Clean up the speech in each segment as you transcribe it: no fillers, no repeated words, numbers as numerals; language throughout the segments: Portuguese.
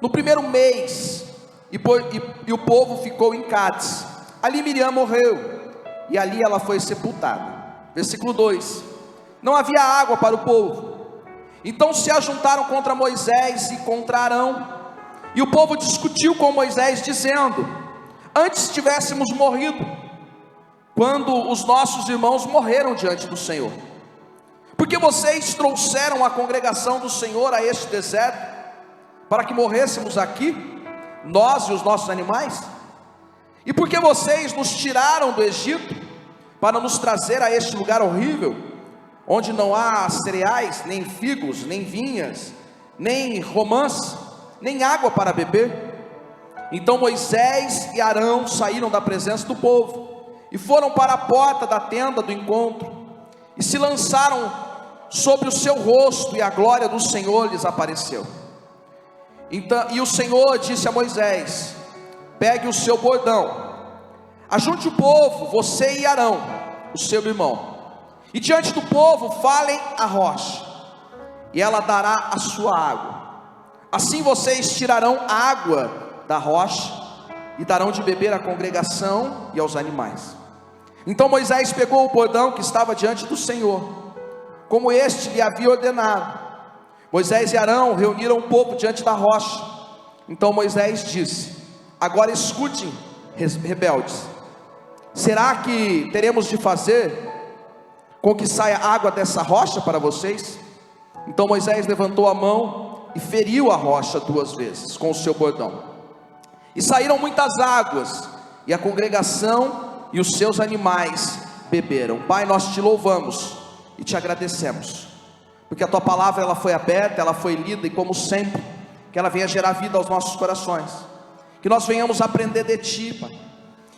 no primeiro mês, e o povo ficou em Cádiz. Ali Miriam morreu, e ali ela foi sepultada. Versículo 2: não havia água para o povo, então se ajuntaram contra Moisés e contra Arão, e o povo discutiu com Moisés, dizendo: antes tivéssemos morrido, quando os nossos irmãos morreram diante do Senhor, porque vocês trouxeram a congregação do Senhor a este deserto, para que morrêssemos aqui, nós e os nossos animais? E porque vocês nos tiraram do Egito, para nos trazer a este lugar horrível, onde não há cereais, nem figos, nem vinhas, nem romãs, nem água para beber? Então Moisés e Arão saíram da presença do povo, e foram para a porta da tenda do encontro, e se lançaram sobre o seu rosto, e a glória do Senhor lhes apareceu. Então, e o Senhor disse a Moisés: pegue o seu bordão, ajunte o povo, você e Arão, o seu irmão, e diante do povo falem a rocha, e ela dará a sua água. Assim vocês tirarão água da rocha, e darão de beber à congregação e aos animais. Então Moisés pegou o bordão que estava diante do Senhor, como este lhe havia ordenado. Moisés e Arão reuniram o povo diante da rocha. Então Moisés disse: agora escutem, rebeldes, será que teremos de fazer com que saia água dessa rocha para vocês? Então Moisés levantou a mão e feriu a rocha 2 vezes com o seu bordão, e saíram muitas águas, e a congregação e os seus animais beberam. Pai, nós te louvamos e te agradecemos, porque a tua palavra ela foi aberta, ela foi lida, e como sempre, que ela venha gerar vida aos nossos corações, que nós venhamos aprender de ti, Pai,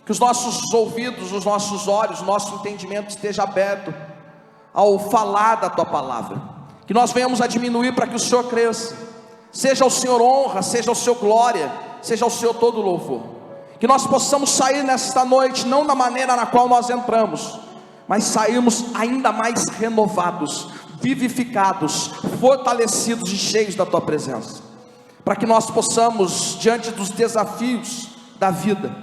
que os nossos ouvidos, os nossos olhos, o nosso entendimento esteja aberto ao falar da tua palavra, que nós venhamos a diminuir para que o Senhor cresça. Seja ao Senhor honra, seja ao Senhor glória, seja ao Senhor todo louvor. Que nós possamos sair nesta noite, não da maneira na qual nós entramos, mas sairmos ainda mais renovados, vivificados, fortalecidos e cheios da tua presença, para que nós possamos, diante dos desafios da vida,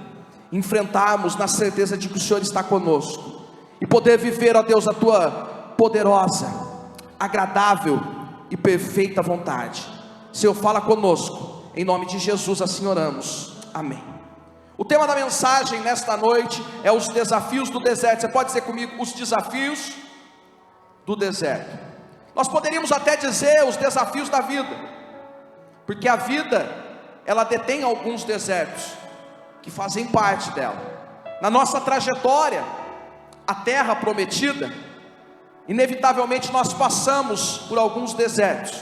enfrentarmos na certeza de que o Senhor está conosco, e poder viver, ó Deus, a tua poderosa, agradável e perfeita vontade. Senhor, fala conosco, em nome de Jesus assim oramos, amém. O tema da mensagem nesta noite é os desafios do deserto. Você pode dizer comigo: os desafios do deserto. Nós poderíamos até dizer os desafios da vida, porque a vida, ela detém alguns desertos, que fazem parte dela. Na nossa trajetória, a terra prometida, inevitavelmente nós passamos por alguns desertos.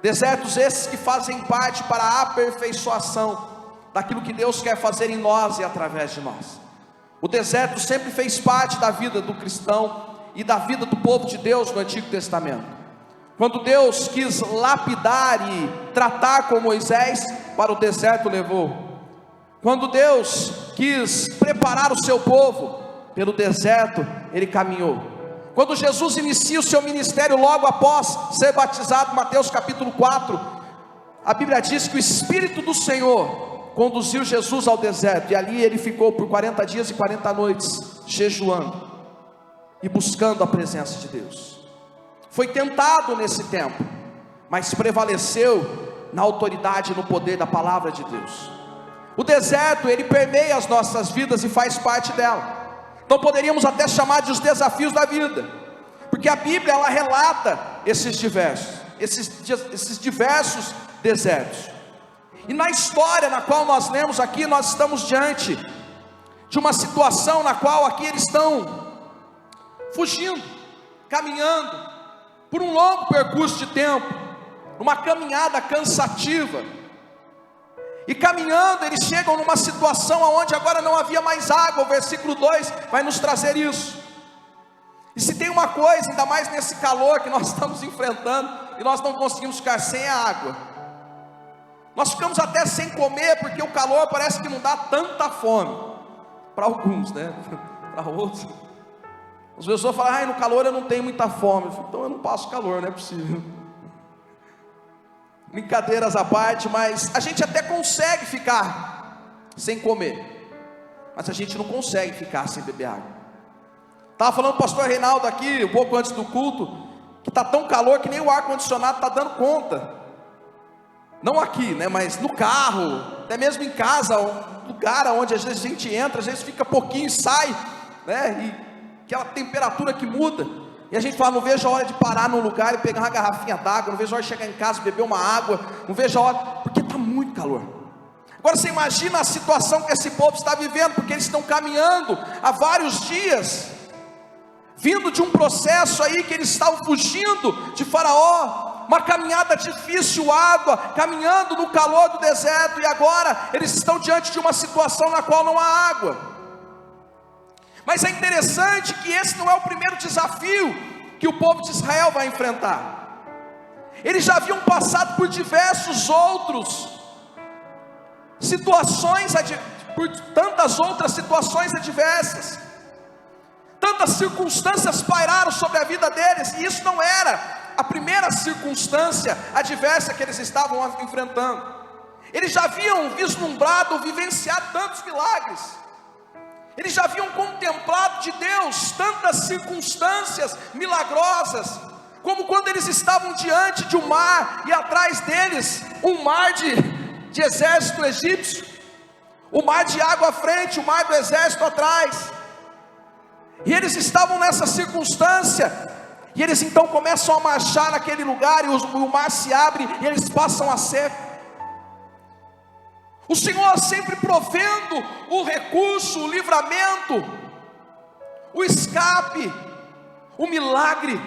Desertos esses que fazem parte para a aperfeiçoação daquilo que Deus quer fazer em nós e através de nós. O deserto sempre fez parte da vida do cristão e da vida do povo de Deus no Antigo Testamento. Quando Deus quis lapidar e tratar com Moisés, para o deserto levou. Quando Deus quis preparar o seu povo, pelo deserto ele caminhou. Quando Jesus inicia o seu ministério logo após ser batizado, Mateus capítulo 4, a Bíblia diz que o Espírito do Senhor conduziu Jesus ao deserto, e ali ele ficou por 40 dias e 40 noites, jejuando e buscando a presença de Deus. Foi tentado nesse tempo, mas prevaleceu na autoridade e no poder da palavra de Deus. O deserto, ele permeia as nossas vidas e faz parte dela. Então poderíamos até chamar de os desafios da vida, porque a Bíblia ela relata esses diversos desertos. E na história na qual nós lemos aqui, nós estamos diante de uma situação na qual aqui eles estão fugindo, caminhando por um longo percurso de tempo, uma caminhada cansativa, e caminhando eles chegam numa situação onde agora não havia mais água. O versículo 2 vai nos trazer isso. E se tem uma coisa, ainda mais nesse calor que nós estamos enfrentando, e nós não conseguimos ficar sem a água, nós ficamos até sem comer, porque o calor parece que não dá tanta fome, para alguns, né? Para outros, as pessoas falam: ai, no calor eu não tenho muita fome. Eu falo: então eu não passo calor, não é possível. Brincadeiras à parte, mas a gente até consegue ficar sem comer, mas a gente não consegue ficar sem beber água. Estava falando com o pastor Reinaldo aqui, um pouco antes do culto, que está tão calor que nem o ar-condicionado está dando conta. Não aqui, né, mas no carro, até mesmo em casa, um lugar onde às vezes a gente entra, às vezes fica pouquinho e sai, né, e aquela temperatura que muda, e a gente fala, não vejo a hora de parar num lugar e pegar uma garrafinha d'água, não vejo a hora de chegar em casa e beber uma água, não vejo a hora, porque está muito calor. Agora você imagina a situação que esse povo está vivendo, porque eles estão caminhando há vários dias, vindo de um processo aí que eles estavam fugindo de Faraó, uma caminhada difícil, árdua, caminhando no calor do deserto, e agora eles estão diante de uma situação na qual não há água. Mas é interessante que esse não é o primeiro desafio que o povo de Israel vai enfrentar. Eles já haviam passado por diversos outros situações, por tantas outras situações adversas. Tantas circunstâncias pairaram sobre a vida deles, e isso não era a primeira circunstância adversa que eles estavam enfrentando. Eles já haviam vislumbrado, vivenciado tantos milagres. Eles já haviam contemplado de Deus tantas circunstâncias milagrosas, como quando eles estavam diante de um mar, e atrás deles, um mar de exército egípcio, o mar de água à frente, o mar do exército atrás, e eles estavam nessa circunstância, e eles então começam a marchar naquele lugar, e o mar se abre, e eles passam a seco. O Senhor sempre provendo o recurso, o livramento, o escape, o milagre.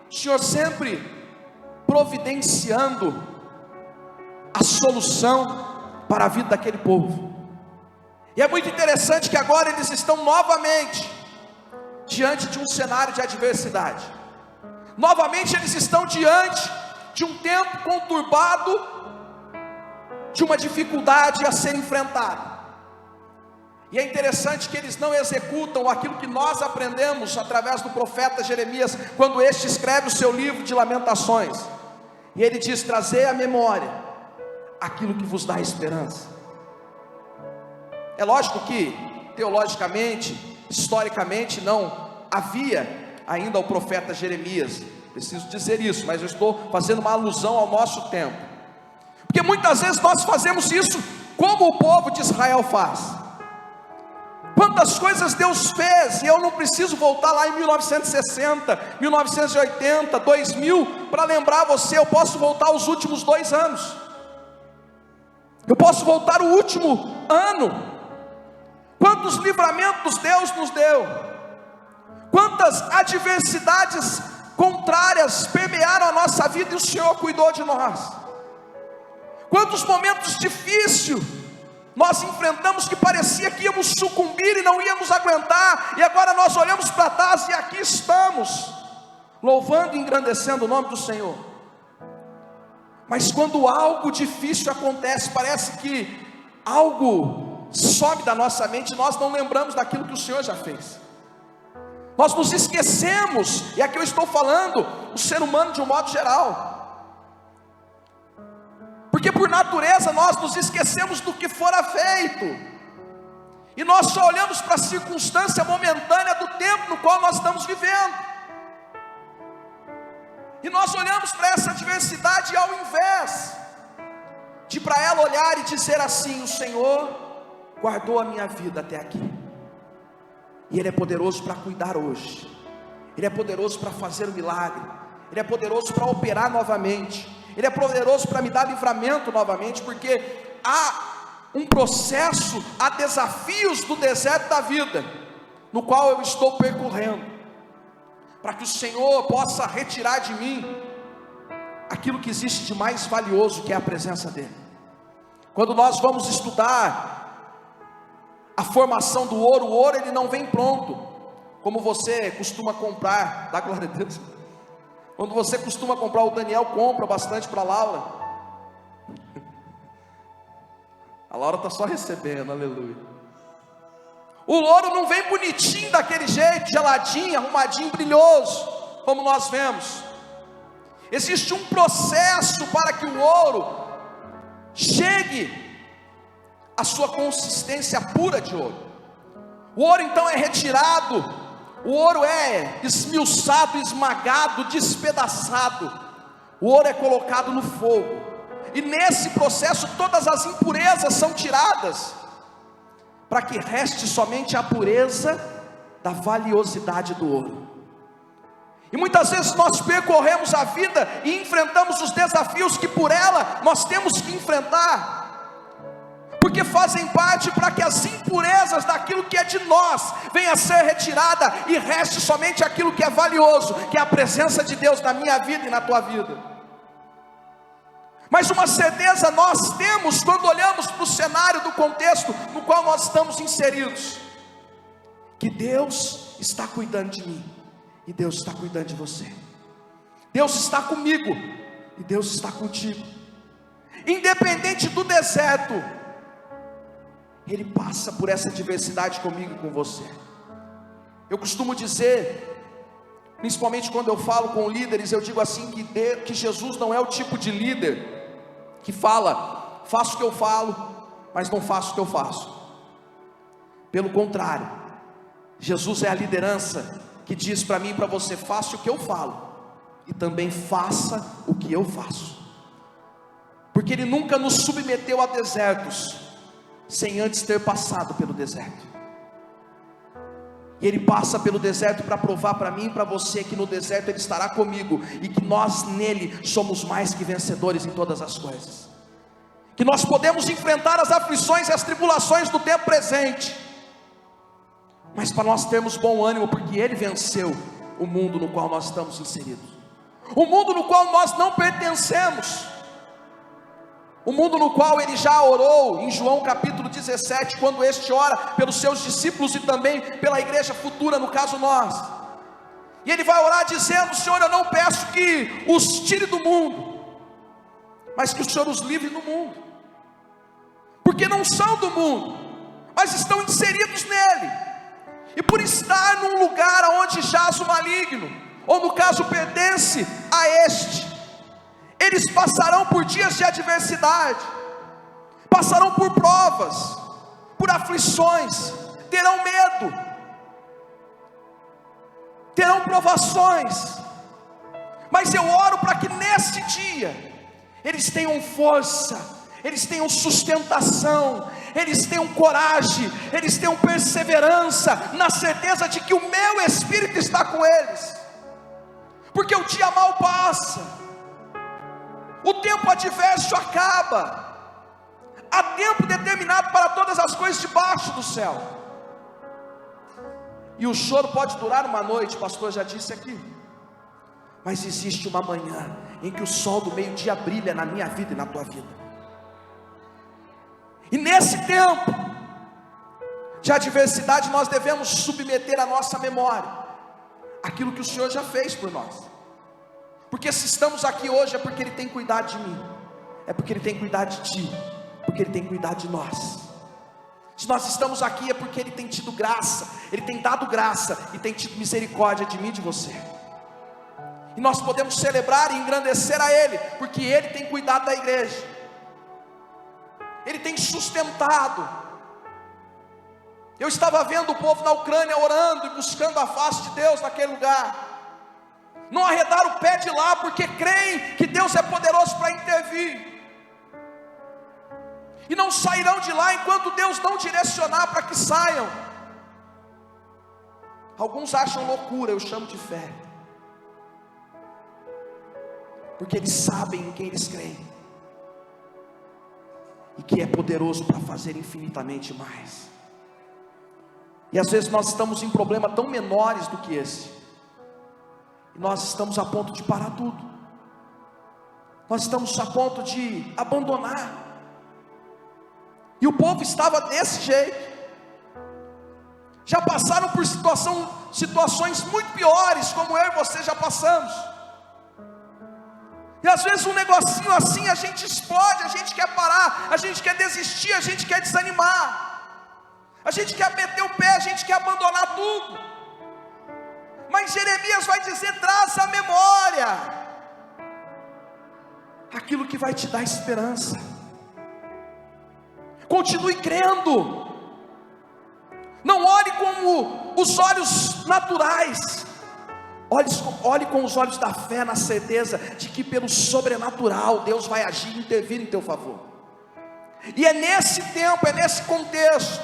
O Senhor sempre providenciando a solução para a vida daquele povo. E é muito interessante que agora eles estão novamente diante de um cenário de adversidade. Novamente eles estão diante de um tempo conturbado, de uma dificuldade a ser enfrentada. E é interessante que eles não executam aquilo que nós aprendemos através do profeta Jeremias, quando este escreve o seu livro de lamentações, e ele diz: trazei à memória aquilo que vos dá esperança. É lógico que teologicamente, historicamente, não havia ainda o profeta Jeremias, preciso dizer isso, mas eu estou fazendo uma alusão ao nosso tempo, porque muitas vezes nós fazemos isso como o povo de Israel faz. Quantas coisas Deus fez, e eu não preciso voltar lá em 1960, 1980, 2000, para lembrar você. Eu posso voltar os últimos 2 anos, eu posso voltar o último ano. Quantos livramentos Deus nos deu, quantas adversidades contrárias permearam a nossa vida, e o Senhor cuidou de nós. Quantos momentos difíceis nós enfrentamos, que parecia que íamos sucumbir e não íamos aguentar, e agora nós olhamos para trás e aqui estamos, louvando e engrandecendo o nome do Senhor. Mas quando algo difícil acontece, parece que algo sobe da nossa mente, nós não lembramos daquilo que o Senhor já fez. Nós nos esquecemos, e aqui eu estou falando o ser humano de um modo geral, porque por natureza nós nos esquecemos do que fora feito, e nós só olhamos para a circunstância momentânea do tempo no qual nós estamos vivendo, e nós olhamos para essa adversidade, e ao invés de para ela olhar e dizer assim: o Senhor guardou a minha vida até aqui, e Ele é poderoso para cuidar hoje, Ele é poderoso para fazer o milagre, Ele é poderoso para operar novamente, Ele é poderoso para me dar livramento novamente, porque há um processo, há desafios do deserto da vida, no qual eu estou percorrendo, para que o Senhor possa retirar de mim aquilo que existe de mais valioso, que é a presença dEle. Quando nós vamos estudar a formação do ouro, o ouro ele não vem pronto, como você costuma comprar, dá glória a Deus. Quando você costuma comprar, o Daniel compra bastante para a Laura. A Laura está só recebendo, aleluia. O ouro não vem bonitinho daquele jeito, geladinho, arrumadinho, brilhoso, como nós vemos. Existe um processo para que o ouro chegue à sua consistência pura de ouro. O ouro então é retirado, o ouro é esmiuçado, esmagado, despedaçado. O ouro é colocado no fogo, e nesse processo todas as impurezas são tiradas, para que reste somente a pureza da valiosidade do ouro. E muitas vezes nós percorremos a vida e enfrentamos os desafios que por ela nós temos que enfrentar, porque fazem parte para que as impurezas daquilo que é de nós venha a ser retirada, e reste somente aquilo que é valioso, que é a presença de Deus na minha vida e na tua vida. Mas uma certeza nós temos quando olhamos para o cenário do contexto no qual nós estamos inseridos, que Deus está cuidando de mim, e Deus está cuidando de você. Deus está comigo, e Deus está contigo. Independente do deserto, Ele passa por essa adversidade comigo e com você. Eu costumo dizer, principalmente quando eu falo com líderes, eu digo assim, que Jesus não é o tipo de líder que fala, faço o que eu falo, mas não faço o que eu faço. Pelo contrário, Jesus é a liderança que diz para mim e para você, faça o que eu falo, e também faça o que eu faço. Porque Ele nunca nos submeteu a desertos sem antes ter passado pelo deserto. E Ele passa pelo deserto para provar para mim e para você que no deserto Ele estará comigo, e que nós nele somos mais que vencedores em todas as coisas, que nós podemos enfrentar as aflições e as tribulações do tempo presente, mas para nós termos bom ânimo, porque Ele venceu o mundo no qual nós estamos inseridos, o mundo no qual nós não pertencemos, o mundo no qual Ele já orou em João capítulo 17, quando este ora pelos seus discípulos e também pela igreja futura, no caso nós. E Ele vai orar dizendo, Senhor, eu não peço que os tire do mundo, mas que o Senhor os livre do mundo, porque não são do mundo, mas estão inseridos nele, e por estar num lugar onde jaz o maligno, ou no caso pertence a este, eles passarão por dias de adversidade, passarão por provas, por aflições, terão medo, terão provações, mas eu oro para que nesse dia eles tenham força, eles tenham sustentação, eles tenham coragem, eles tenham perseverança, na certeza de que o meu Espírito está com eles, porque o dia mal passa, o tempo adverso acaba, há tempo determinado para todas as coisas debaixo do céu, e o choro pode durar uma noite, o pastor já disse aqui, mas existe uma manhã em que o sol do meio-dia brilha na minha vida e na tua vida, e nesse tempo de adversidade nós devemos submeter à nossa memória aquilo que o Senhor já fez por nós, porque se estamos aqui hoje é porque Ele tem cuidado de mim, é porque Ele tem cuidado de ti, porque Ele tem cuidado de nós. Se nós estamos aqui é porque Ele tem tido graça, Ele tem dado graça e tem tido misericórdia de mim e de você, e nós podemos celebrar e engrandecer a Ele, porque Ele tem cuidado da igreja, Ele tem sustentado. Eu estava vendo o povo na Ucrânia orando e buscando a face de Deus naquele lugar, não arredaram o pé de lá, porque creem que Deus é poderoso para intervir, e não sairão de lá enquanto Deus não direcionar para que saiam. Alguns acham loucura, eu chamo de fé, porque eles sabem em quem eles creem, e que é poderoso para fazer infinitamente mais. E às vezes nós estamos em problemas tão menores do que esse, e nós estamos a ponto de parar tudo, nós estamos a ponto de abandonar, e o povo estava desse jeito, já passaram por situações muito piores, como eu e você já passamos, e às vezes um negocinho assim a gente explode, a gente quer parar, a gente quer desistir, a gente quer desanimar, a gente quer meter o pé, a gente quer abandonar tudo. Mas Jeremias vai dizer, traz a memória aquilo que vai te dar esperança. Continue crendo. Não olhe com os olhos naturais. Olhe com os olhos da fé, na certeza de que pelo sobrenatural Deus vai agir e intervir em teu favor. E é nesse tempo, é nesse contexto,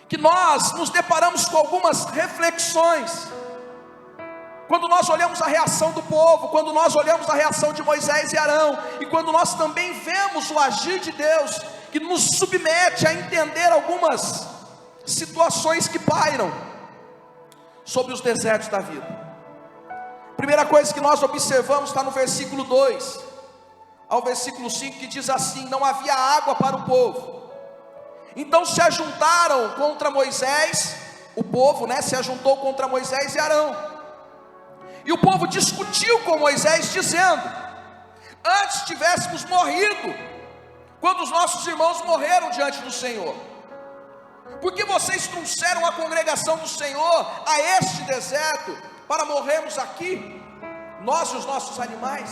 que nós nos deparamos com algumas reflexões. Quando nós olhamos a reação do povo, quando nós olhamos a reação de Moisés e Arão, e quando nós também vemos o agir de Deus, que nos submete a entender algumas situações que pairam sobre os desertos da vida. Primeira coisa que nós observamos está no versículo 2 ao versículo 5, que diz assim: não havia água para o povo, então se ajuntaram contra Moisés, o povo, se ajuntou contra Moisés e Arão, e o povo discutiu com Moisés, dizendo: antes tivéssemos morrido, quando os nossos irmãos morreram diante do Senhor, porque vocês trouxeram a congregação do Senhor a este deserto, para morrermos aqui, nós e os nossos animais?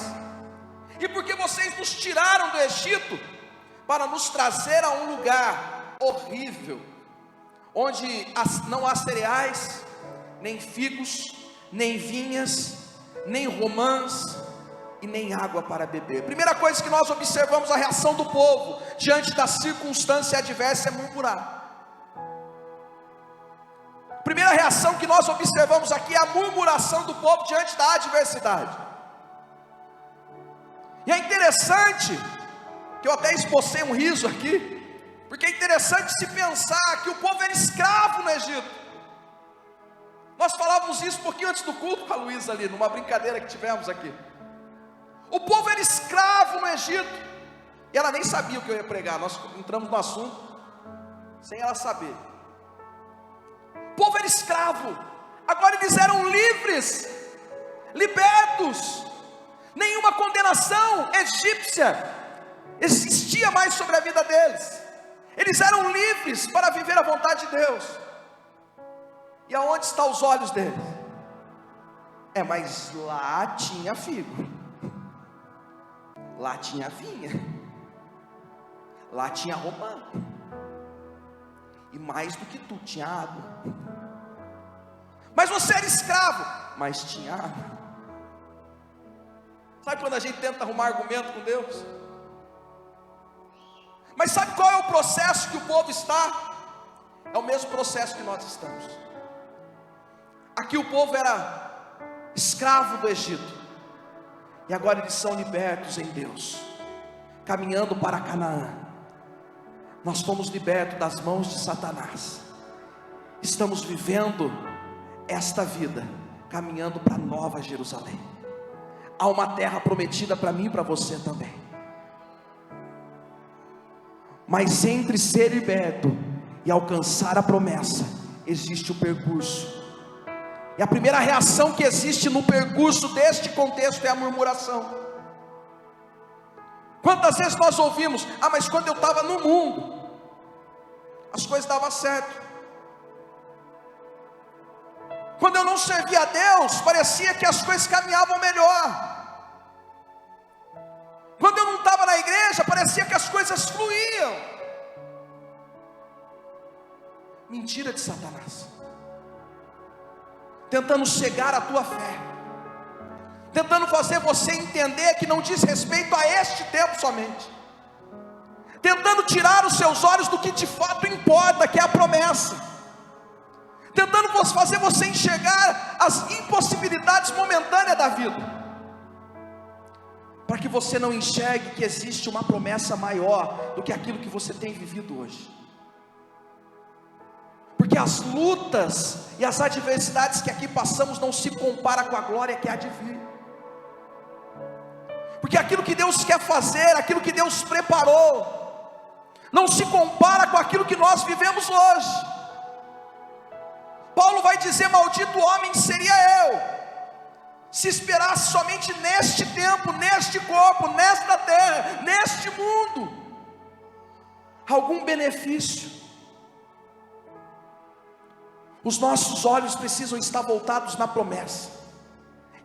E porque vocês nos tiraram do Egito, para nos trazer a um lugar horrível, onde não há cereais, nem figos, nem vinhas, nem romãs, e nem água para beber. Primeira coisa que nós observamos, a reação do povo diante da circunstância adversa, é murmurar. Primeira reação que nós observamos aqui é a murmuração do povo diante da adversidade. E é interessante, que eu até esbocei um riso aqui, porque é interessante se pensar que o povo era escravo no Egito. Nós falávamos isso um pouquinho antes do culto com a Luísa ali, numa brincadeira que tivemos aqui. O povo era escravo no Egito, e ela nem sabia o que eu ia pregar. Nós entramos no assunto sem ela saber. O povo era escravo, agora eles eram livres, libertos. Nenhuma condenação egípcia existia mais sobre a vida deles. Eles eram livres para viver a vontade de Deus. E aonde estão os olhos deles? Mas lá tinha figo, lá tinha vinha, lá tinha romã, e mais do que tudo, tinha água. Mas você era escravo, mas tinha água. Sabe quando a gente tenta arrumar argumento com Deus? Mas sabe qual é o processo que o povo está? É o mesmo processo que nós estamos. Aqui o povo era escravo do Egito, e agora eles são libertos em Deus, caminhando para Canaã. Nós fomos libertos das mãos de Satanás, estamos vivendo esta vida, caminhando para Nova Jerusalém. Há uma terra prometida para mim e para você também. Mas entre ser liberto e alcançar a promessa, existe o percurso. E a primeira reação que existe no percurso deste contexto é a murmuração. Quantas vezes nós ouvimos: mas quando eu estava no mundo, as coisas davam certo. Quando eu não servia a Deus, parecia que as coisas caminhavam melhor. Quando eu não estava na igreja, parecia que as coisas fluíam. Mentira de Satanás, tentando cegar a tua fé, tentando fazer você entender que não diz respeito a este tempo somente, tentando tirar os seus olhos do que de fato importa, que é a promessa, tentando fazer você enxergar as impossibilidades momentâneas da vida, para que você não enxergue que existe uma promessa maior do que aquilo que você tem vivido hoje. Porque as lutas e as adversidades que aqui passamos não se comparam com a glória que há de vir. Porque aquilo que Deus quer fazer, aquilo que Deus preparou, não se compara com aquilo que nós vivemos hoje. Paulo vai dizer: maldito homem seria eu, se esperasse somente neste tempo, neste corpo, nesta terra, neste mundo, algum benefício. Os nossos olhos precisam estar voltados na promessa.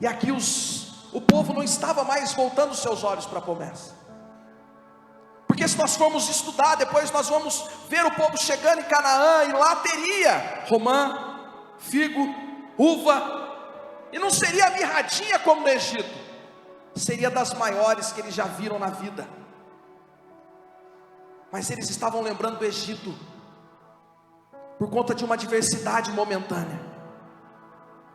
E aqui os o povo não estava mais voltando seus olhos para a promessa. Porque se nós formos estudar, depois nós vamos ver o povo chegando em Canaã, e lá teria romã, figo, uva, e não seria mirradinha como no Egito, seria das maiores que eles já viram na vida. Mas eles estavam lembrando do Egito, por conta de uma adversidade momentânea.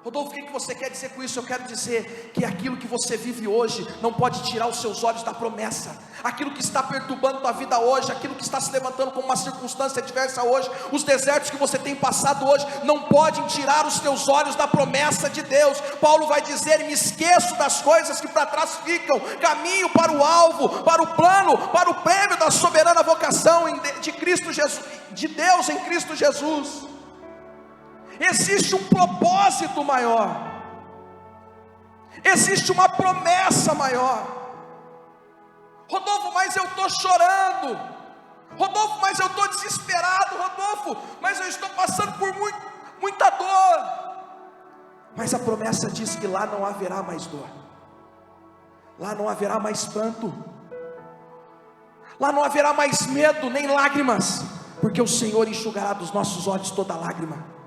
Rodolfo, o que você quer dizer com isso? Eu quero dizer que aquilo que você vive hoje não pode tirar os seus olhos da promessa. Aquilo que está perturbando a vida hoje, aquilo que está se levantando como uma circunstância adversa hoje, os desertos que você tem passado hoje, não podem tirar os teus olhos da promessa de Deus. Paulo vai dizer: me esqueço das coisas que para trás ficam, caminho para o alvo, para o plano, para o prêmio da soberana vocação de Cristo Jesus, de Deus em Cristo Jesus. Existe um propósito maior, existe uma promessa maior. Rodolfo, mas eu estou chorando. Rodolfo, mas eu estou desesperado. Rodolfo, mas eu estou passando por muita dor. Mas a promessa diz que lá não haverá mais dor, lá não haverá mais pranto, lá não haverá mais medo nem lágrimas, porque o Senhor enxugará dos nossos olhos toda lágrima.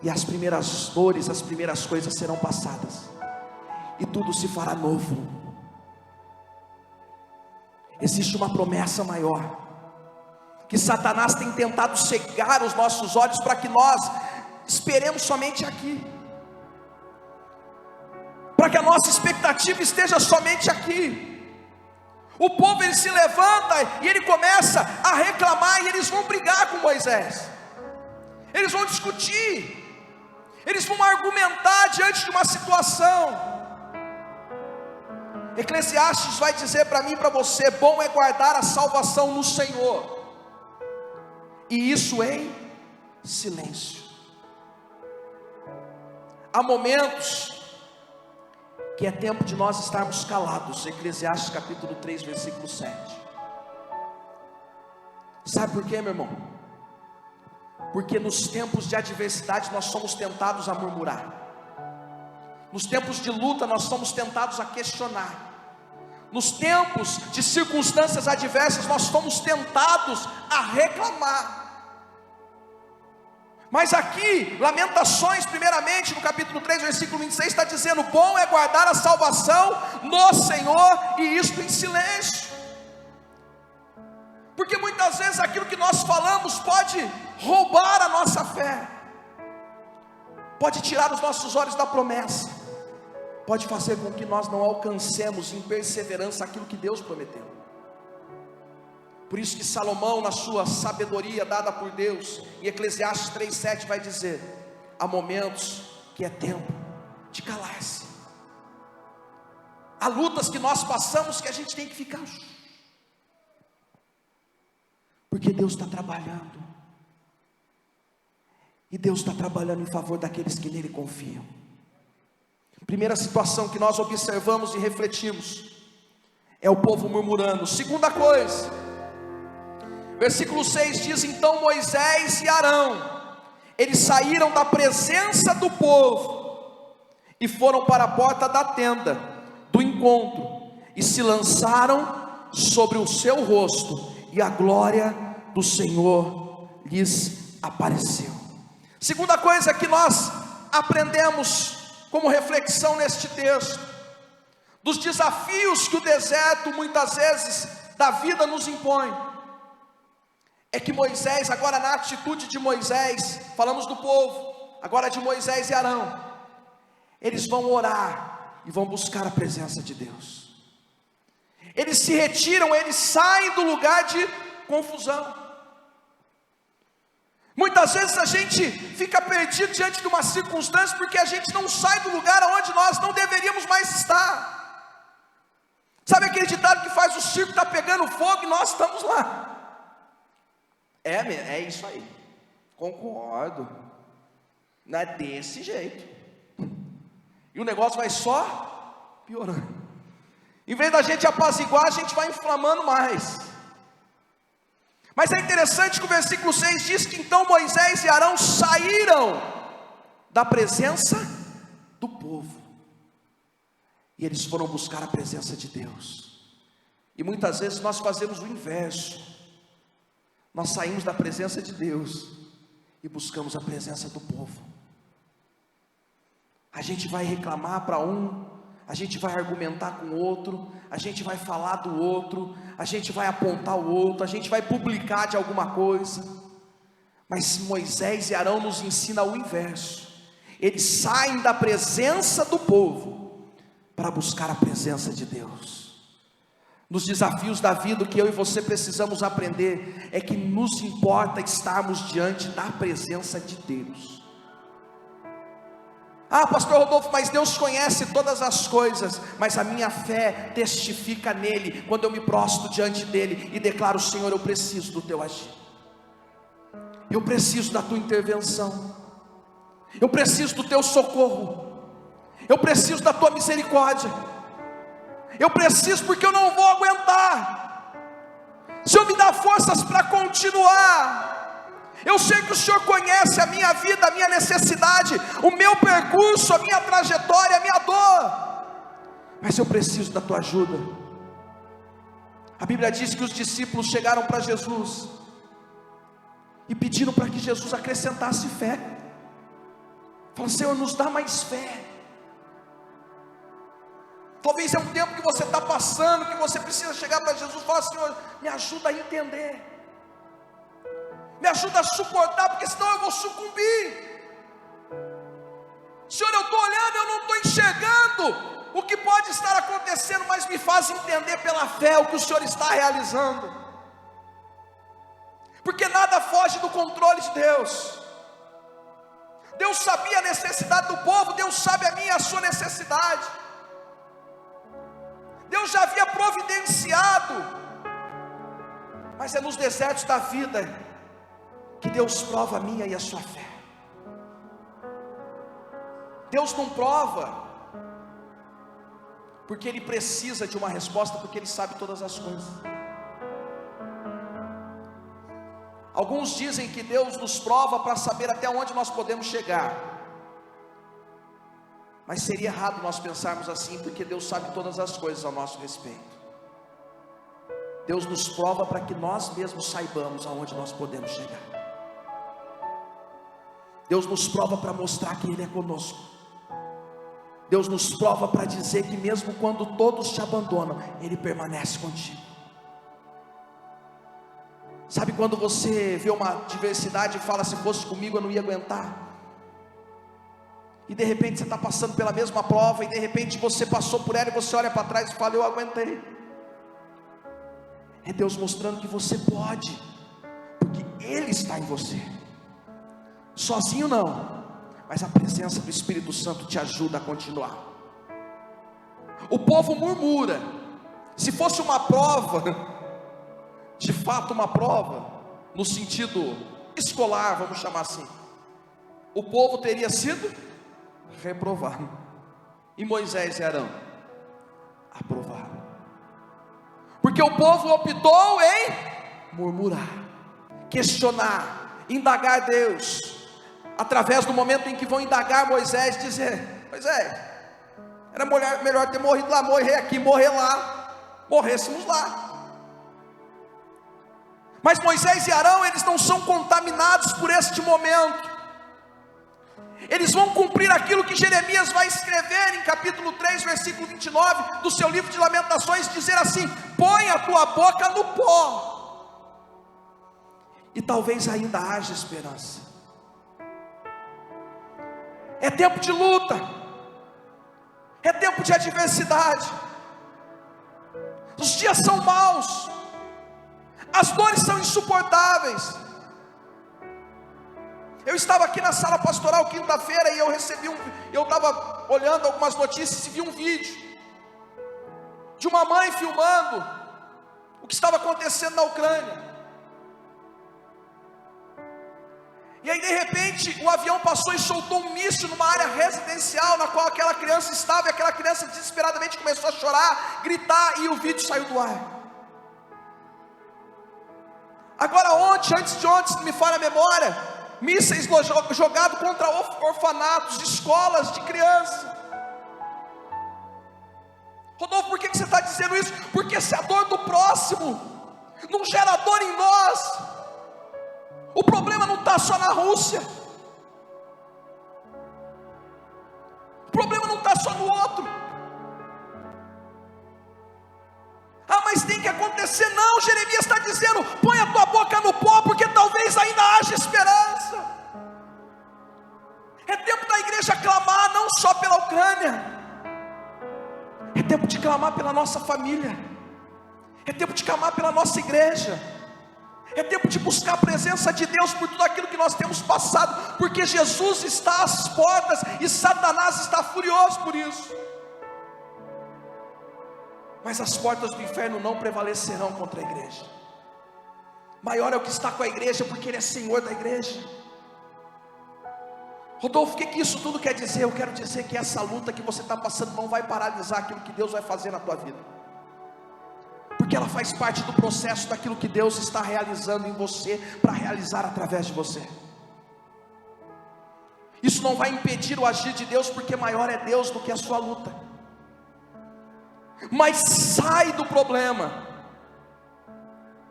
E as primeiras dores, as primeiras coisas serão passadas, e tudo se fará novo. Existe uma promessa maior, que Satanás tem tentado cegar os nossos olhos, para que nós esperemos somente aqui, para que a nossa expectativa esteja somente aqui. O povo, ele se levanta, e ele começa a reclamar, e eles vão brigar com Moisés, eles vão discutir, eles vão argumentar diante de uma situação. Eclesiastes vai dizer para mim e para você: bom é guardar a salvação no Senhor, e isso em silêncio. Há momentos que é tempo de nós estarmos calados. Eclesiastes capítulo 3, versículo 7. Sabe por quê, meu irmão? Porque nos tempos de adversidade nós somos tentados a murmurar, nos tempos de luta nós somos tentados a questionar, nos tempos de circunstâncias adversas nós somos tentados a reclamar. Mas aqui, Lamentações, primeiramente, no capítulo 3, versículo 26, está dizendo: bom é guardar a salvação no Senhor, e isto em silêncio. Porque muitas vezes aquilo que nós falamos pode roubar a nossa fé, pode tirar os nossos olhos da promessa, pode fazer com que nós não alcancemos em perseverança aquilo que Deus prometeu. Por isso que Salomão, na sua sabedoria dada por Deus, em Eclesiastes 3,7 vai dizer: há momentos que é tempo de calar-se. Há lutas que nós passamos que a gente tem que ficar, porque Deus está trabalhando, e Deus está trabalhando em favor daqueles que nele confiam. Primeira situação que nós observamos e refletimos é o povo murmurando. Segunda coisa, versículo 6 diz: então Moisés e Arão, eles saíram da presença do povo, e foram para a porta da tenda do encontro, e se lançaram sobre o seu rosto, e a glória do Senhor lhes apareceu. Segunda coisa que nós aprendemos como reflexão neste texto, dos desafios que o deserto muitas vezes da vida nos impõe, é que Moisés, agora na atitude de Moisés, falamos do povo, agora de Moisés e Arão, eles vão orar e vão buscar a presença de Deus. Eles se retiram, eles saem do lugar de confusão. Muitas vezes a gente fica perdido diante de uma circunstância, porque a gente não sai do lugar onde nós não deveríamos mais estar. Sabe aquele ditado que faz: o circo está pegando fogo e nós estamos lá? É isso aí, concordo, não é desse jeito, e o negócio vai só piorando. Em vez da gente apaziguar, a gente vai inflamando mais. Mas é interessante que o versículo 6 diz que então Moisés e Arão saíram da presença do povo, e eles foram buscar a presença de Deus. E muitas vezes nós fazemos o inverso. Nós saímos da presença de Deus e buscamos a presença do povo. A gente vai reclamar para um, a gente vai argumentar com o outro, a gente vai falar do outro, a gente vai apontar o outro, a gente vai publicar de alguma coisa. Mas Moisés e Arão nos ensinam o inverso. Eles saem da presença do povo para buscar a presença de Deus. Nos desafios da vida, o que eu e você precisamos aprender é que nos importa estarmos diante da presença de Deus. Ah, pastor Rodolfo, mas Deus conhece todas as coisas, mas a minha fé testifica nele, quando eu me prostro diante dele e declaro: Senhor, eu preciso do teu agir, eu preciso da tua intervenção, eu preciso do teu socorro, eu preciso da tua misericórdia, eu preciso, porque eu não vou aguentar. Senhor, me dá forças para continuar. Eu sei que o Senhor conhece a minha vida, a minha necessidade, o meu percurso, a minha trajetória, a minha dor, mas eu preciso da tua ajuda. A Bíblia diz que os discípulos chegaram para Jesus e pediram para que Jesus acrescentasse fé. Falaram: Senhor, nos dá mais fé. Talvez é um tempo que você está passando, que você precisa chegar para Jesus e falar: Senhor, me ajuda a entender, me ajuda a suportar, porque senão eu vou sucumbir. Senhor, eu estou olhando, eu não estou enxergando o que pode estar acontecendo, mas me faz entender pela fé o que o Senhor está realizando, porque nada foge do controle de Deus. Deus sabia a necessidade do povo, Deus sabe a minha e a sua necessidade. Deus já havia providenciado, mas é nos desertos da vida que Deus prova a minha e a sua fé. Deus não prova porque Ele precisa de uma resposta, porque Ele sabe todas as coisas. Alguns dizem que Deus nos prova para saber até onde nós podemos chegar, mas seria errado nós pensarmos assim, porque Deus sabe todas as coisas ao nosso respeito. Deus nos prova para que nós mesmos saibamos aonde nós podemos chegar. Deus nos prova para mostrar que Ele é conosco. Deus nos prova para dizer que mesmo quando todos te abandonam, Ele permanece contigo. Sabe quando você vê uma adversidade e fala: se fosse comigo eu não ia aguentar? E de repente você está passando pela mesma prova, e de repente você passou por ela, e você olha para trás e fala: eu aguentei. É Deus mostrando que você pode, porque Ele está em você. Sozinho não, mas a presença do Espírito Santo te ajuda a continuar. O povo murmura. Se fosse uma prova, de fato uma prova, no sentido escolar, vamos chamar assim, o povo teria sido reprovado, e Moisés e Arão aprovaram, porque o povo optou em murmurar, questionar, indagar Deus, através do momento em que vão indagar Moisés, dizer: Moisés, era melhor ter morrido lá, morrer aqui, morrer lá, morrêssemos lá. Mas Moisés e Arão, eles não são contaminados por este momento. Eles vão cumprir aquilo que Jeremias vai escrever em capítulo 3, versículo 29 do seu livro de Lamentações, dizer assim: põe a tua boca no pó, e talvez ainda haja esperança. É tempo de luta, é tempo de adversidade, os dias são maus, as dores são insuportáveis. Eu estava aqui na sala pastoral quinta-feira, e eu estava olhando algumas notícias e vi um vídeo de uma mãe filmando o que estava acontecendo na Ucrânia. E aí de repente o avião passou e soltou um míssil numa área residencial na qual aquela criança estava, e aquela criança desesperadamente começou a chorar, gritar, e o vídeo saiu do ar. Agora ontem, antes de ontem, se me falha a memória, mísseis jogados contra orfanatos, escolas de criança. Rodolfo, por que você está dizendo isso? Porque se a dor do próximo não gera dor em nós, o problema não está só na Rússia, o problema não está só no outro. Ah, mas tem que acontecer. Não, Jeremias está dizendo: põe a tua boca no pó, porque talvez ainda haja esperança. É tempo da igreja clamar, não só pela Ucrânia, é tempo de clamar pela nossa família, é tempo de clamar pela nossa igreja, é tempo de buscar a presença de Deus por tudo aquilo que nós temos passado, porque Jesus está às portas e Satanás está furioso por isso. Mas as portas do inferno não prevalecerão contra a igreja. Maior é o que está com a igreja, porque Ele é Senhor da igreja. Rodolfo, o que isso tudo quer dizer? Eu quero dizer que essa luta que você está passando não vai paralisar aquilo que Deus vai fazer na tua vida, porque ela faz parte do processo daquilo que Deus está realizando em você, para realizar através de você. Isso não vai impedir o agir de Deus, porque maior é Deus do que a sua luta. Mas sai do problema.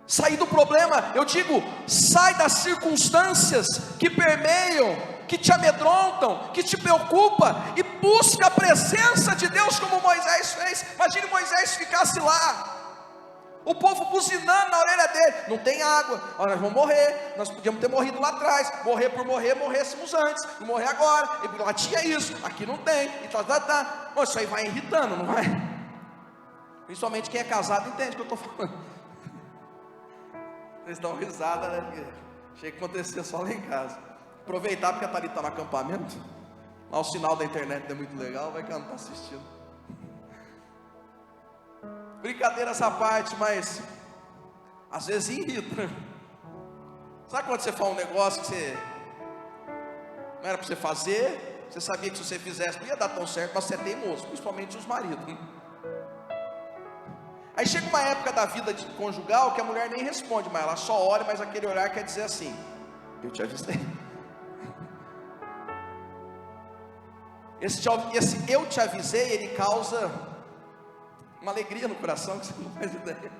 Sair do problema, eu digo, sai das circunstâncias que permeiam, que te amedrontam, que te preocupa, e busca a presença de Deus, como Moisés fez. Imagine Moisés ficasse lá, o povo buzinando na orelha dele: não tem água, nós vamos morrer, nós podíamos ter morrido lá atrás, morrer por morrer, morrêssemos antes, não morrer agora, e lá tinha isso, aqui não tem, e tá. Bom, isso aí vai irritando, não vai? Principalmente quem é casado entende o que eu estou falando. Vocês dão risada, né? Porque achei que acontecia só lá em casa. Aproveitar porque a Thalita está no acampamento. Lá o sinal da internet é muito legal, vai que ela não está assistindo. Brincadeira essa parte, mas às vezes irrita. Sabe quando você faz um negócio que você não era para você fazer? Você sabia que se você fizesse não ia dar tão certo, mas você é teimoso, principalmente os maridos. Aí chega uma época da vida conjugal que a mulher nem responde, mas ela só olha, mas aquele olhar quer dizer assim: eu te avisei. Esse eu te avisei, ele causa uma alegria no coração que você não faz ideia.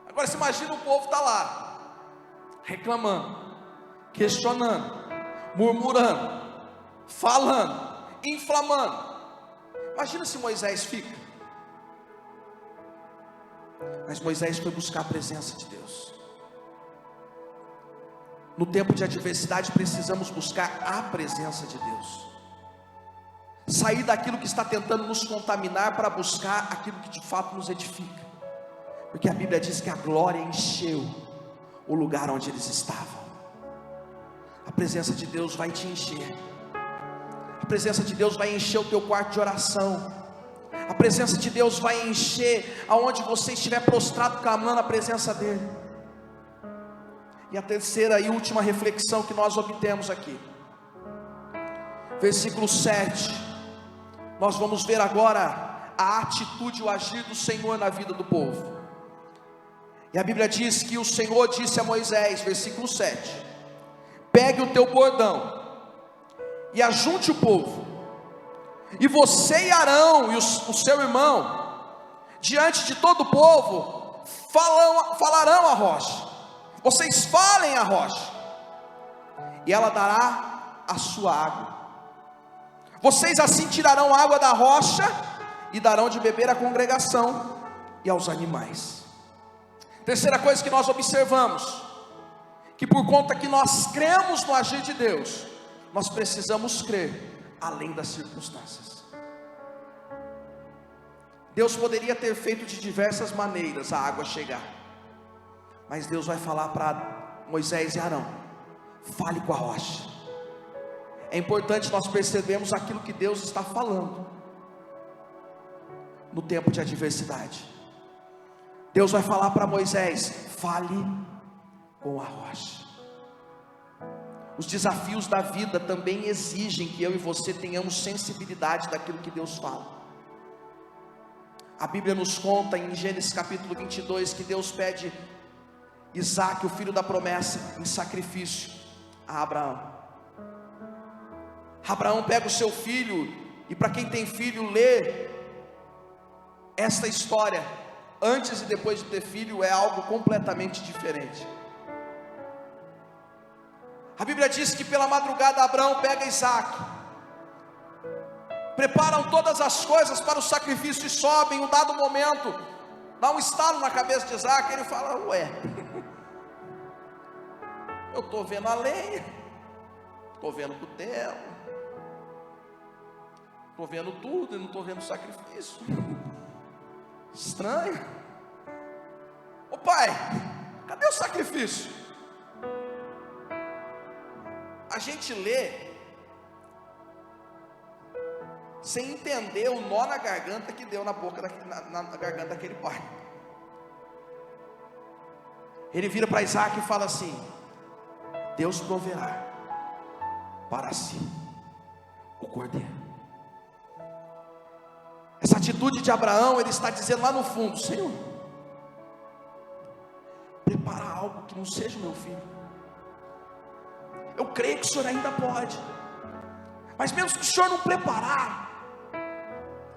Agora você imagina, o povo está lá, reclamando, questionando, murmurando, falando, inflamando. Imagina se Moisés fica. Mas Moisés foi buscar a presença de Deus. No tempo de adversidade precisamos buscar a presença de Deus. Sair daquilo que está tentando nos contaminar para buscar aquilo que de fato nos edifica. Porque a Bíblia diz que a glória encheu o lugar onde eles estavam. A presença de Deus vai te encher. A presença de Deus vai encher o teu quarto de oração. A presença de Deus vai encher aonde você estiver prostrado, clamando a presença dEle. E a terceira e última reflexão que nós obtemos aqui, versículo 7, nós vamos ver agora a atitude, o agir do Senhor na vida do povo. E a Bíblia diz que o Senhor disse a Moisés, versículo 7: pegue o teu bordão e ajunte o povo, e você e Arão e o seu irmão, diante de todo o povo, falarão a rocha. Vocês falem a rocha, e ela dará a sua água. Vocês assim tirarão água da rocha, e darão de beber à congregação e aos animais. Terceira coisa que nós observamos, que por conta que nós cremos no agir de Deus, nós precisamos crer além das circunstâncias. Deus poderia ter feito de diversas maneiras a água chegar, mas Deus vai falar para Moisés e Arão: fale com a rocha. É importante nós percebermos aquilo que Deus está falando no tempo de adversidade. Deus vai falar para Moisés: fale com a rocha. Os desafios da vida também exigem que eu e você tenhamos sensibilidade daquilo que Deus fala. A Bíblia nos conta em Gênesis capítulo 22 que Deus pede Isaque, o filho da promessa, em sacrifício a Abraão. Abraão pega o seu filho E para quem tem filho, ler esta história antes e depois de ter filho é algo completamente diferente. A Bíblia diz que pela madrugada Abraão pega Isaac, preparam todas as coisas para o sacrifício e sobem. Em um dado momento, dá um estalo na cabeça de Isaac, ele fala: ué, eu estou vendo a lenha, estou vendo o cutelo, estou vendo tudo e não estou vendo o sacrifício. Estranho. Ô pai, cadê o sacrifício? A gente lê sem entender o nó na garganta que deu na boca, na garganta daquele pai. Ele vira para Isaac e fala assim: Deus proverá para si o cordeiro. Essa atitude de Abraão, ele está dizendo lá no fundo: Senhor, prepara algo que não seja o meu filho. Eu creio que o Senhor ainda pode, mas mesmo que o Senhor não preparar,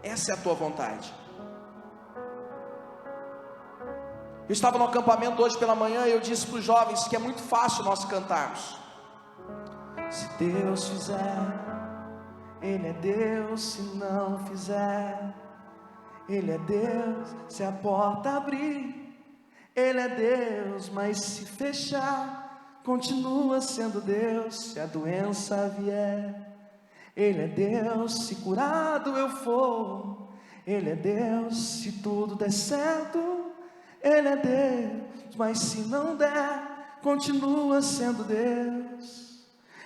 essa é a tua vontade. Eu estava no acampamento hoje pela manhã e eu disse para os jovens que é muito fácil nós cantarmos: se Deus fizer, Ele é Deus. Se não fizer, Ele é Deus. Se a porta abrir, Ele é Deus. Mas se fechar, continua sendo Deus. Se a doença vier, Ele é Deus. Se curado eu for, Ele é Deus. Se tudo der certo, Ele é Deus. Mas se não der, continua sendo Deus.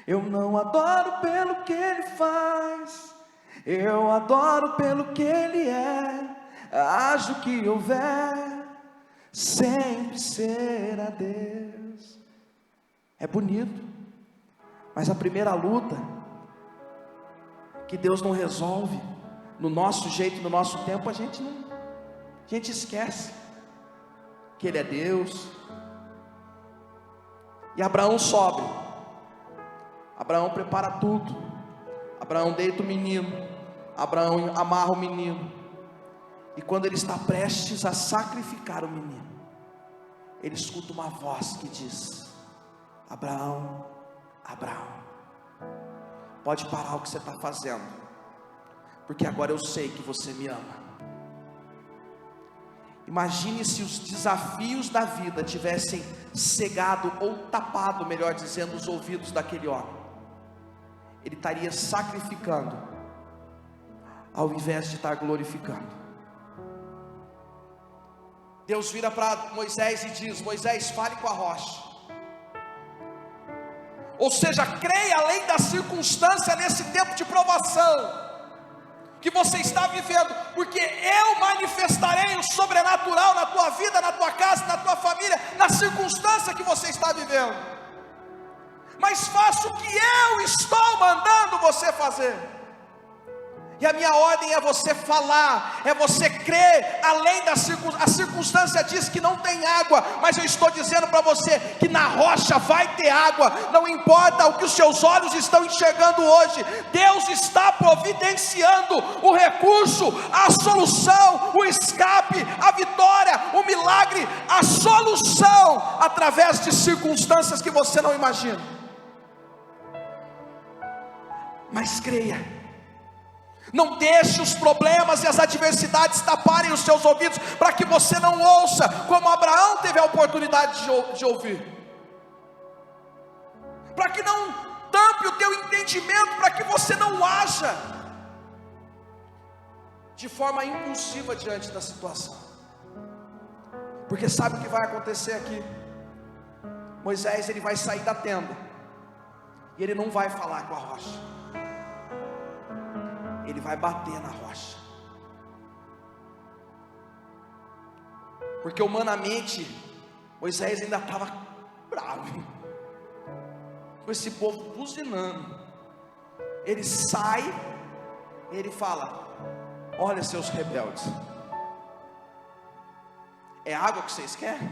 Eu não adoro pelo que Ele faz, eu adoro pelo que Ele é. Haja o que houver, sempre será Deus. É bonito, mas a primeira luta que Deus não resolve no nosso jeito, no nosso tempo, a gente esquece que Ele é Deus. E Abraão sobe, Abraão prepara tudo, Abraão deita o menino, Abraão amarra o menino, e quando ele está prestes a sacrificar o menino, ele escuta uma voz que diz: Abraão, Abraão, pode parar o que você está fazendo, porque agora eu sei que você me ama. Imagine se os desafios da vida tivessem cegado ou tapado, melhor dizendo, os ouvidos daquele homem. Ele estaria sacrificando ao invés de estar glorificando. Deus vira para Moisés e diz: Moisés, fale com a rocha. Ou seja, creia além da circunstância nesse tempo de provação que você está vivendo, porque eu manifestarei o sobrenatural na tua vida, na tua casa, na tua família, na circunstância que você está vivendo. Mas faça o que eu estou mandando você fazer. E a minha ordem é você falar, é você crer além da circunstância. A circunstância diz que não tem água, mas eu estou dizendo para você que na rocha vai ter água. Não importa o que os seus olhos estão enxergando hoje, Deus está providenciando o recurso, a solução, o escape, a vitória, o milagre, a solução, através de circunstâncias que você não imagina. Mas creia. Não deixe os problemas e as adversidades taparem os seus ouvidos, para que você não ouça, como Abraão teve a oportunidade de ouvir, para que não tampe o teu entendimento, para que você não haja de forma impulsiva diante da situação. Porque sabe o que vai acontecer aqui? Moisés, ele vai sair da tenda, e ele não vai falar com a rocha, ele vai bater na rocha. Porque humanamente Moisés ainda estava bravo com esse povo buzinando. Ele sai, ele fala: olha, seus rebeldes, é água que vocês querem?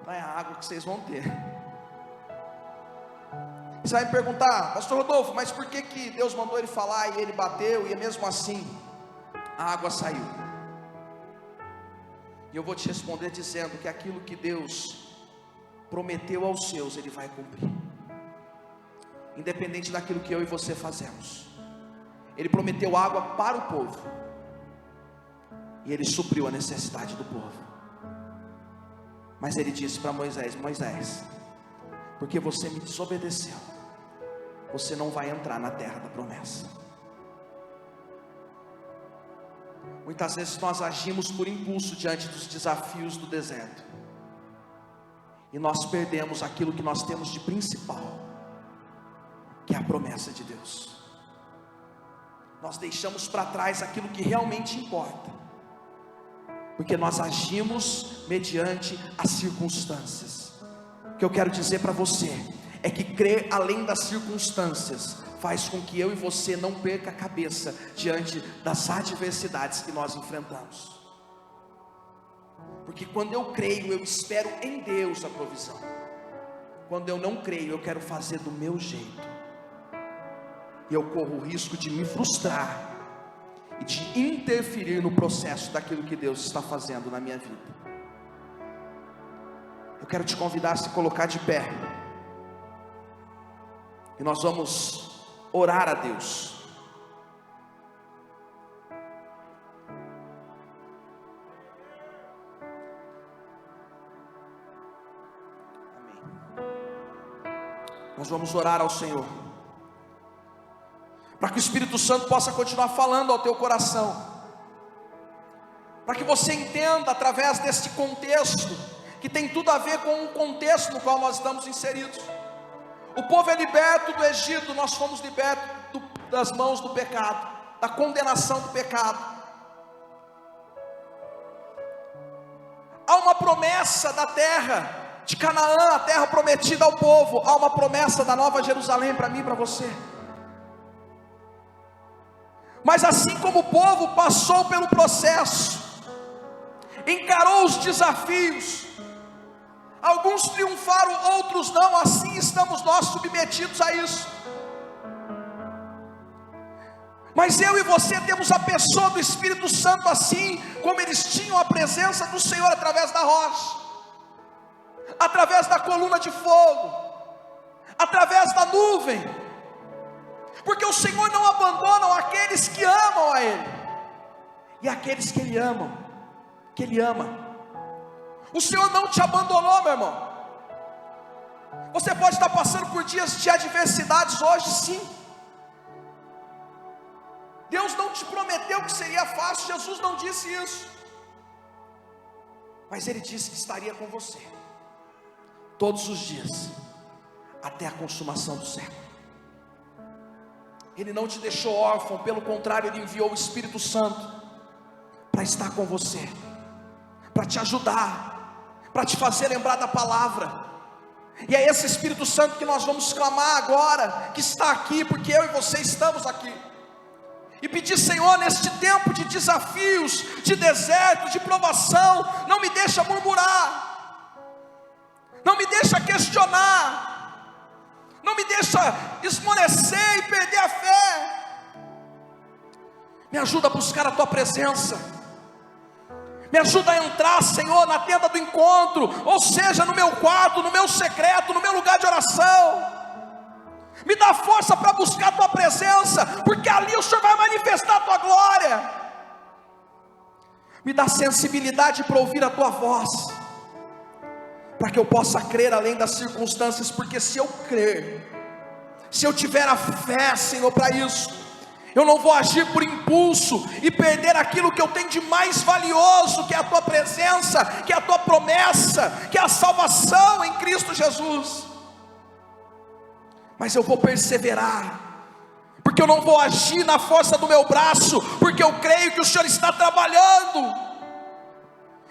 Não é a água que vocês vão ter. Você vai me perguntar: pastor Rodolfo, mas por que Deus mandou ele falar e ele bateu e mesmo assim a água saiu? E eu vou te responder dizendo que aquilo que Deus prometeu aos seus, Ele vai cumprir, independente daquilo que eu e você fazemos. Ele prometeu água para o povo, e Ele supriu a necessidade do povo. Mas Ele disse para Moisés: Moisés, porque você me desobedeceu, você não vai entrar na terra da promessa. Muitas vezes nós agimos por impulso diante dos desafios do deserto, e nós perdemos aquilo que nós temos de principal, que é a promessa de Deus. Nós deixamos para trás aquilo que realmente importa, porque nós agimos mediante as circunstâncias. O que eu quero dizer para você é que crer além das circunstâncias faz com que eu e você não perca a cabeça diante das adversidades que nós enfrentamos. Porque quando eu creio, eu espero em Deus a provisão. Quando eu não creio, eu quero fazer do meu jeito, e eu corro o risco de me frustrar e de interferir no processo daquilo que Deus está fazendo na minha vida. Eu quero te convidar a se colocar de pé, e nós vamos orar a Deus. Amém. Nós vamos orar ao Senhor, para que o Espírito Santo possa continuar falando ao teu coração, para que você entenda através deste contexto, que tem tudo a ver com o contexto no qual nós estamos inseridos. O povo é liberto do Egito, nós fomos libertos das mãos do pecado, da condenação do pecado. Há uma promessa da terra de Canaã, a terra prometida ao povo. Há uma promessa da Nova Jerusalém para mim e para você. Mas assim como o povo passou pelo processo, encarou os desafios, alguns triunfaram, outros não. Assim estamos nós submetidos a isso. Mas eu e você temos a pessoa do Espírito Santo, assim como eles tinham a presença do Senhor através da rocha, através da coluna de fogo, através da nuvem. Porque o Senhor não abandona aqueles que amam a Ele, e aqueles que Ele ama, que Ele ama. O Senhor não te abandonou, meu irmão. Você pode estar passando por dias de adversidades hoje, sim. Deus não te prometeu que seria fácil, Jesus não disse isso, mas Ele disse que estaria com você todos os dias, até a consumação do século. Ele não te deixou órfão, pelo contrário, Ele enviou o Espírito Santo para estar com você, para te ajudar, para te fazer lembrar da palavra. E é esse Espírito Santo que nós vamos clamar agora, que está aqui, porque eu e você estamos aqui, e pedir: Senhor, neste tempo de desafios, de deserto, de provação, não me deixa murmurar, não me deixa questionar, não me deixa esmorecer e perder a fé. Me ajuda a buscar a Tua presença, me ajuda a entrar, Senhor, na tenda do encontro, ou seja, no meu quarto, no meu secreto, no meu lugar de oração. Me dá força para buscar a Tua presença, porque ali o Senhor vai manifestar a Tua glória. Me dá sensibilidade para ouvir a Tua voz, para que eu possa crer além das circunstâncias. Porque se eu crer, se eu tiver a fé, Senhor, para isso, eu não vou agir por impulso e perder aquilo que eu tenho de mais valioso, que é a Tua presença, que é a Tua promessa, que é a salvação em Cristo Jesus. Mas eu vou perseverar, porque eu não vou agir na força do meu braço, porque eu creio que o Senhor está trabalhando.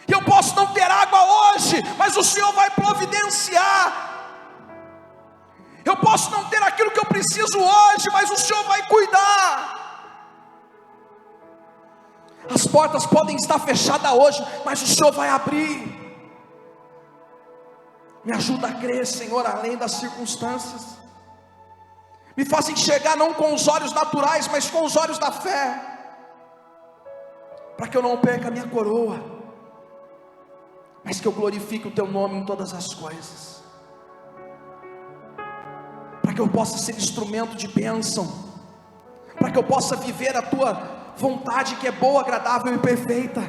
E eu posso não ter água hoje, mas o Senhor vai providenciar. Eu posso não ter aquilo que eu preciso hoje, mas o Senhor vai cuidar. As portas podem estar fechadas hoje, mas o Senhor vai abrir. Me ajuda a crer, Senhor, além das circunstâncias. Me faça enxergar não com os olhos naturais, mas com os olhos da fé, para que eu não perca a minha coroa, mas que eu glorifique o teu nome em todas as coisas, para que eu possa ser instrumento de bênção, para que eu possa viver a tua vontade, que é boa, agradável e perfeita,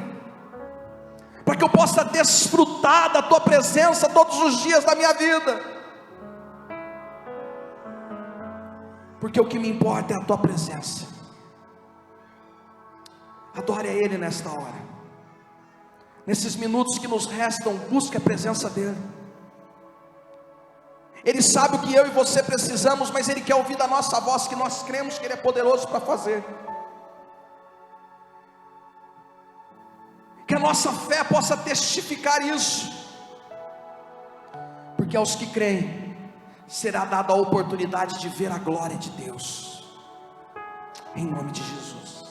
para que eu possa desfrutar da tua presença todos os dias da minha vida, porque o que me importa é a tua presença. Adore a Ele nesta hora, nesses minutos que nos restam, busque a presença dEle. Ele sabe o que eu e você precisamos, mas Ele quer ouvir da nossa voz, que nós cremos que Ele é poderoso para fazer, que a nossa fé possa testificar isso, porque aos que creem, será dada a oportunidade de ver a glória de Deus, em nome de Jesus.